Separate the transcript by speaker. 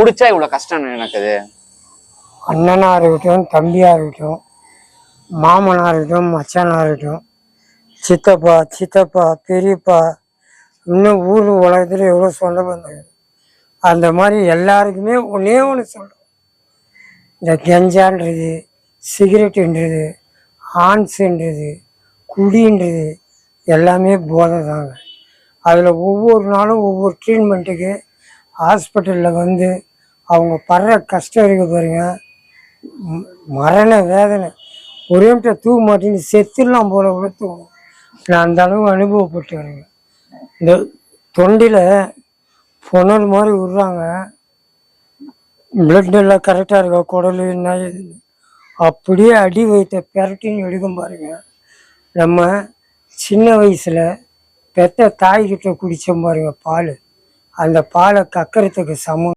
Speaker 1: குடிச்சா இவ்வளவு கஷ்டம் எனக்கு?
Speaker 2: அண்ணனா இருக்கட்டும், தம்பியா இருக்கட்டும், மாமனா இருக்கட்டும், மச்சானா இருக்கட்டும், சித்தப்பா, பெரியப்பா, இன்னும் ஊர் உலகத்துல எவ்வளோ சொல்ல வந்தாங்க. அந்த மாதிரி எல்லாருக்குமே ஒன்னே ஒன்று சொல்கிறோம், இந்த கெஞ்சான்றது, சிகரெட்டுன்றது, ஆன்ஸுன்றது, குடின்றது எல்லாமே போதை தாங்க. அதில் ஒவ்வொரு நாளும் ஒவ்வொரு ட்ரீட்மெண்ட்டுக்கு ஹாஸ்பிட்டலில் வந்து அவங்க படுற கஷ்டம் இருக்க பாருங்க, மரண வேதனை. ஒரே நிமிஷம் தூக்க மாட்டேன்னு செத்துடலாம் போல கூட தூங்கும். நான் அந்த அளவு அனுபவப்பட்டு வரேங்க. இந்த தொண்டில் புனல் மாதிரி விடுறாங்க, பிளட் எல்லாம் கரெக்டாக இருக்கா, குடல் என்ன அப்படியே அடி வைத்த பெரட்டின்னு எடுக்கும் பாருங்க. நம்ம சின்ன வயசில் பெத்த தாய்கிட்ட குடித்தோம் பாருங்க பால், அந்த பாலை கக்கிறதுக்கு சமம்.